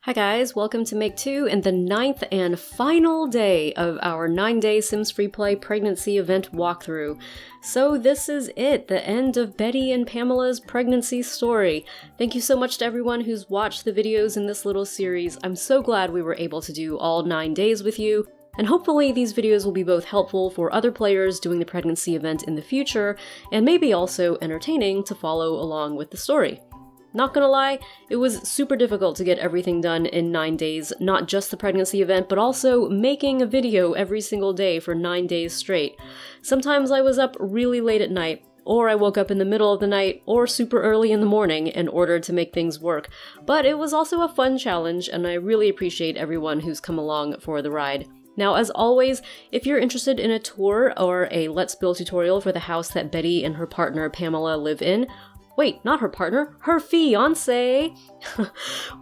Hi guys, welcome to Make 2 and the 9th and final day of our 9-day Sims FreePlay Pregnancy Event walkthrough. So this is it, the end of Betty and Pamela's pregnancy story. Thank you so much to everyone who's watched the videos in this little series. I'm so glad we were able to do all 9 days with you. And hopefully these videos will be both helpful for other players doing the pregnancy event in the future, and maybe also entertaining to follow along with the story. Not gonna lie, it was super difficult to get everything done in 9 days, not just the pregnancy event, but also making a video every single day for 9 days straight. Sometimes I was up really late at night, or I woke up in the middle of the night, or super early in the morning in order to make things work. But it was also a fun challenge, and I really appreciate everyone who's come along for the ride. Now, as always, if you're interested in a tour or a Let's Build tutorial for the house that Betty and her partner Pamela live in, wait, not her partner, her fiancé!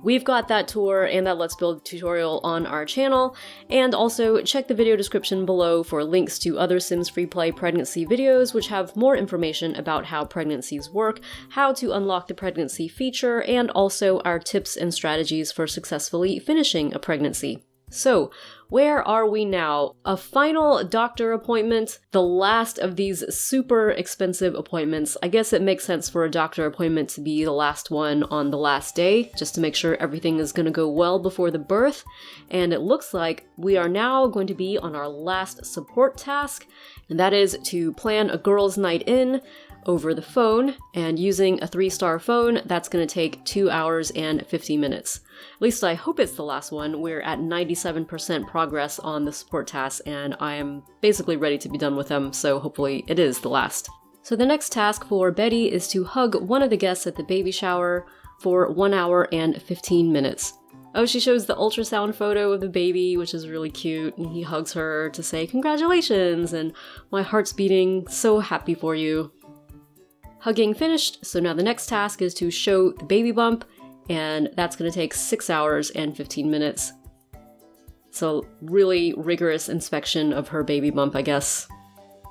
We've got that tour and that Let's Build tutorial on our channel, and also check the video description below for links to other Sims FreePlay pregnancy videos which have more information about how pregnancies work, how to unlock the pregnancy feature, and also our tips and strategies for successfully finishing a pregnancy. So, where are we now? A final doctor appointment, the last of these super expensive appointments. I guess it makes sense for a doctor appointment to be the last one on the last day, just to make sure everything is going to go well before the birth. And it looks like we are now going to be on our last support task, and that is to plan a girls' night in over the phone, and using a 3-star phone, that's going to take 2 hours and 50 minutes. At least I hope it's the last one. We're at 97% progress on the support tasks, and I am basically ready to be done with them, so hopefully it is the last. So the next task for Betty is to hug one of the guests at the baby shower for 1 hour and 15 minutes. Oh, she shows the ultrasound photo of the baby, which is really cute, and he hugs her to say congratulations, and my heart's beating, so happy for you. Hugging finished, so now the next task is to show the baby bump, and that's going to take 6 hours and 15 minutes. So really rigorous inspection of her baby bump, I guess.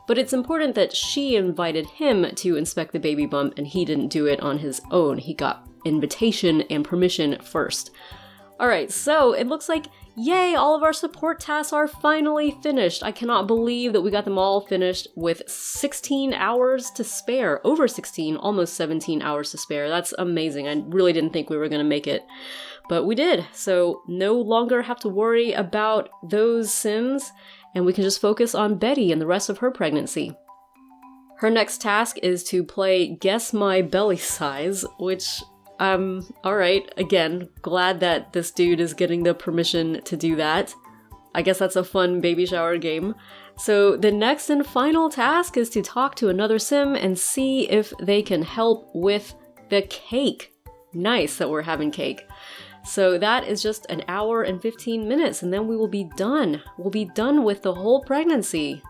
But it's important that she invited him to inspect the baby bump, and he didn't do it on his own. He got invitation and permission first. Alright, so it looks like, yay, all of our support tasks are finally finished. I cannot believe that we got them all finished with 16 hours to spare. Over 16, almost 17 hours to spare. That's amazing. I really didn't think we were going to make it. But we did, so no longer have to worry about those Sims, and we can just focus on Betty and the rest of her pregnancy. Her next task is to play Guess My Belly Size, which... alright, again, glad that this dude is getting the permission to do that. I guess that's a fun baby shower game. So the next and final task is to talk to another Sim and see if they can help with the cake. Nice that we're having cake. So that is just 1 hour and 15 minutes, and then we will be done. We'll be done with the whole pregnancy.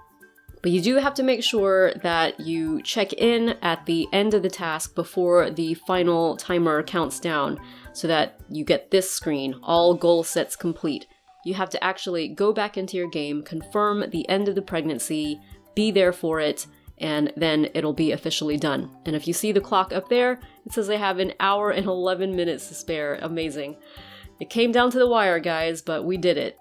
But you do have to make sure that you check in at the end of the task before the final timer counts down so that you get this screen, all goal sets complete. You have to actually go back into your game, confirm the end of the pregnancy, be there for it, and then it'll be officially done. And if you see the clock up there, it says I have 1 hour and 11 minutes to spare. Amazing. It came down to the wire, guys, but we did it.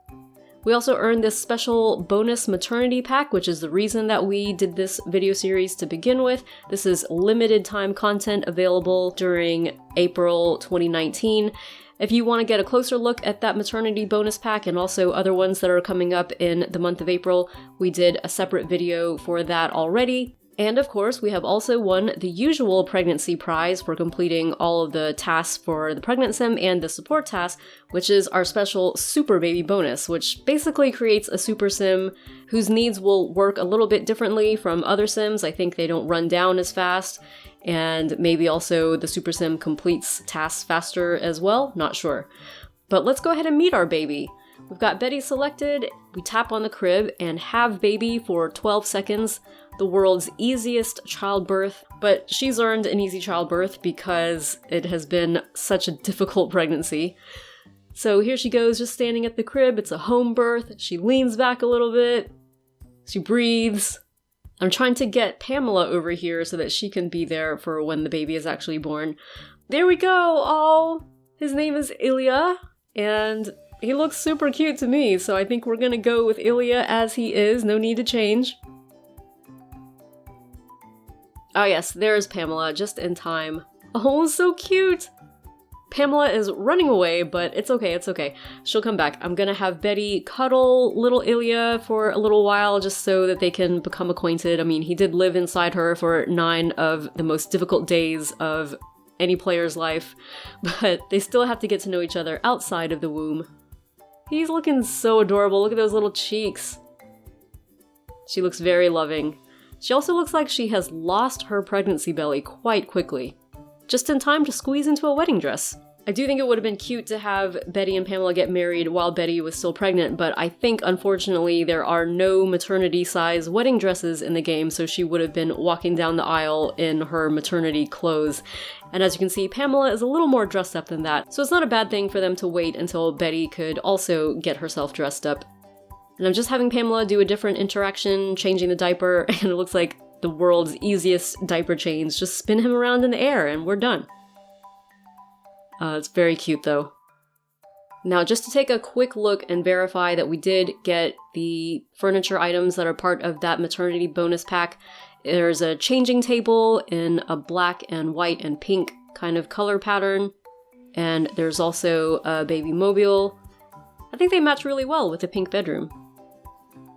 We also earned this special bonus maternity pack, which is the reason that we did this video series to begin with. This is limited time content available during April 2019. If you want to get a closer look at that maternity bonus pack and also other ones that are coming up in the month of April, we did a separate video for that already. And of course, we have also won the usual pregnancy prize for completing all of the tasks for the pregnant sim and the support task, which is our special super baby bonus, which basically creates a super sim whose needs will work a little bit differently from other sims. I think they don't run down as fast, and maybe also the super sim completes tasks faster as well, not sure. But let's go ahead and meet our baby. We've got Betty selected, we tap on the crib and have baby for 12 seconds. The world's easiest childbirth, but she's earned an easy childbirth because it has been such a difficult pregnancy. So here she goes, just standing at the crib. It's a home birth. She leans back a little bit. She breathes. I'm trying to get Pamela over here so that she can be there for when the baby is actually born. There we go! Oh, his name is Ilya. And he looks super cute to me, so I think we're gonna go with Ilya as he is, no need to change. Oh yes, there's Pamela, just in time. Oh, so cute! Pamela is running away, but it's okay, it's okay. She'll come back. I'm gonna have Betty cuddle little Ilya for a little while just so that they can become acquainted. I mean, he did live inside her for 9 of the most difficult days of any player's life, but they still have to get to know each other outside of the womb. He's looking so adorable. Look at those little cheeks. She looks very loving. She also looks like she has lost her pregnancy belly quite quickly. Just in time to squeeze into a wedding dress. I do think it would have been cute to have Betty and Pamela get married while Betty was still pregnant, but I think, unfortunately, there are no maternity-size wedding dresses in the game, so she would have been walking down the aisle in her maternity clothes. And as you can see, Pamela is a little more dressed up than that, so it's not a bad thing for them to wait until Betty could also get herself dressed up. And I'm just having Pamela do a different interaction, changing the diaper, and it looks like the world's easiest diaper change. Just spin him around in the air and we're done. It's very cute though. Now just to take a quick look and verify that we did get the furniture items that are part of that maternity bonus pack, there's a changing table in a black and white and pink kind of color pattern, and there's also a baby mobile. I think they match really well with the pink bedroom.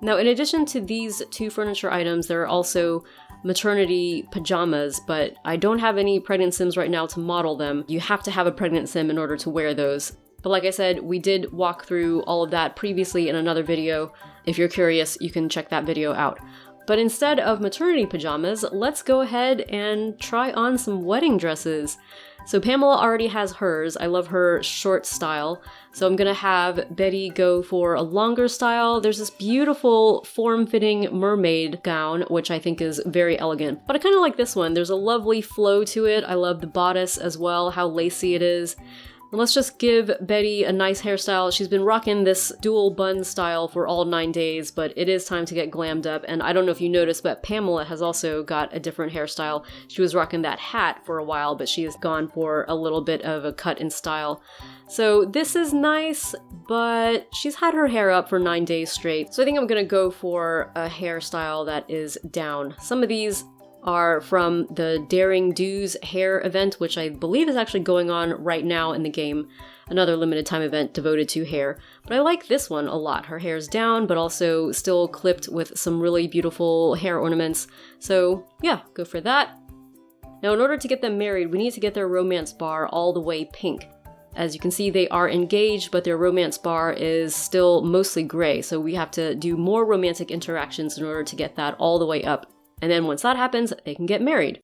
Now, in addition to these 2 furniture items, there are also maternity pajamas, but I don't have any pregnant Sims right now to model them. You have to have a pregnant Sim in order to wear those. But like I said, we did walk through all of that previously in another video. If you're curious, you can check that video out. But instead of maternity pajamas, let's go ahead and try on some wedding dresses. So Pamela already has hers. I love her short style. So I'm gonna have Betty go for a longer style. There's this beautiful form-fitting mermaid gown, which I think is very elegant. But I kind of like this one. There's a lovely flow to it. I love the bodice as well, how lacy it is. And let's just give Betty a nice hairstyle. She's been rocking this dual bun style for all 9 days, but it is time to get glammed up. And I don't know if you noticed, but Pamela has also got a different hairstyle. She was rocking that hat for a while, but she has gone for a little bit of a cut in style. So this is nice, but she's had her hair up for 9 days straight. So I think I'm gonna go for a hairstyle that is down. Some of these are from the Daring Do's hair event, which I believe is actually going on right now in the game. Another limited time event devoted to hair. But I like this one a lot. Her hair's down, but also still clipped with some really beautiful hair ornaments. So yeah, go for that. Now in order to get them married, we need to get their romance bar all the way pink. As you can see, they are engaged, but their romance bar is still mostly gray, so we have to do more romantic interactions in order to get that all the way up. And then once that happens, they can get married.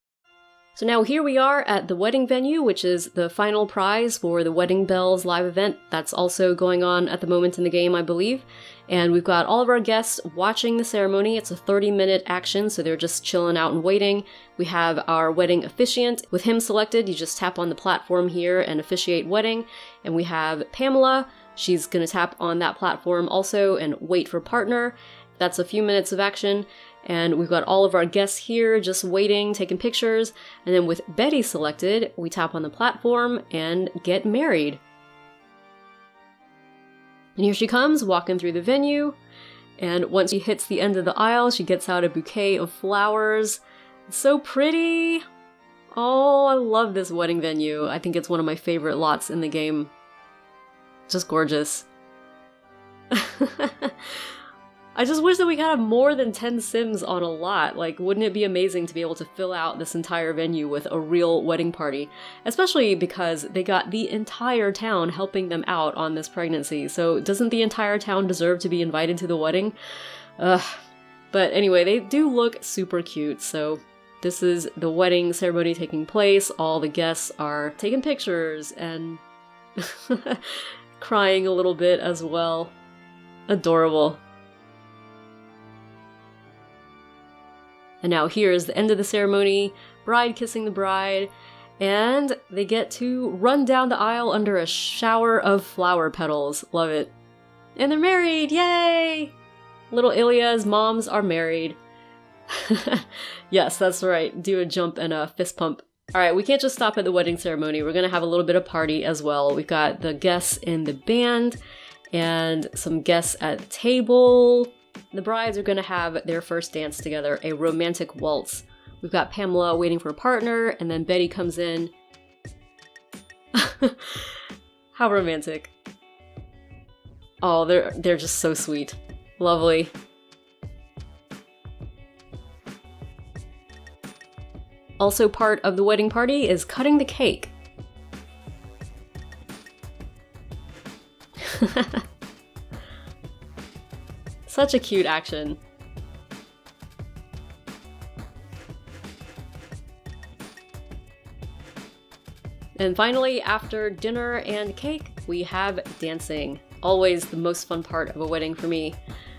So now here we are at the wedding venue, which is the final prize for the Wedding Bells live event. That's also going on at the moment in the game, I believe. And we've got all of our guests watching the ceremony. It's a 30-minute action, so they're just chilling out and waiting. We have our wedding officiant. With him selected, you just tap on the platform here and officiate wedding. And we have Pamela. She's gonna tap on that platform also and wait for partner. That's a few minutes of action. And we've got all of our guests here just waiting, taking pictures. And then with Betty selected, we tap on the platform and get married. And here she comes, walking through the venue. And once she hits the end of the aisle, she gets out a bouquet of flowers. It's so pretty! Oh, I love this wedding venue. I think it's one of my favorite lots in the game. Just gorgeous. I just wish that we could have more than 10 Sims on a lot. Like, wouldn't it be amazing to be able to fill out this entire venue with a real wedding party? Especially because they got the entire town helping them out on this pregnancy. So doesn't the entire town deserve to be invited to the wedding? Ugh. But anyway, they do look super cute. So this is the wedding ceremony taking place. All the guests are taking pictures and crying a little bit as well. Adorable. And now here is the end of the ceremony, bride kissing the bride, and they get to run down the aisle under a shower of flower petals. Love it. And they're married! Yay! Little Ilya's moms are married. Yes, that's right. Do a jump and a fist pump. Alright, we can't just stop at the wedding ceremony. We're gonna have a little bit of party as well. We've got the guests in the band and some guests at the table. The brides are gonna have their first dance together, a romantic waltz. We've got Pamela waiting for a partner, and then Betty comes in. How romantic. Oh, they're just so sweet. Lovely. Also part of the wedding party is cutting the cake. Such a cute action. And finally, after dinner and cake, we have dancing. Always the most fun part of a wedding for me.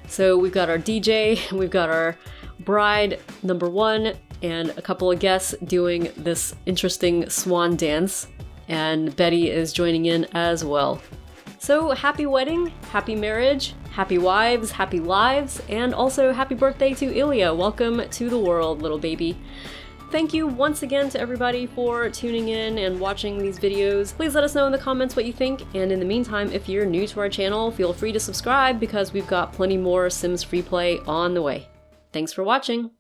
So we've got our DJ, we've got our bride number 1, and a couple of guests doing this interesting swan dance, and Betty is joining in as well. So happy wedding, happy marriage, happy wives, happy lives, and also happy birthday to Ilya. Welcome to the world, little baby. Thank you once again to everybody for tuning in and watching these videos. Please let us know in the comments what you think, and in the meantime, if you're new to our channel, feel free to subscribe because we've got plenty more Sims FreePlay on the way. Thanks for watching!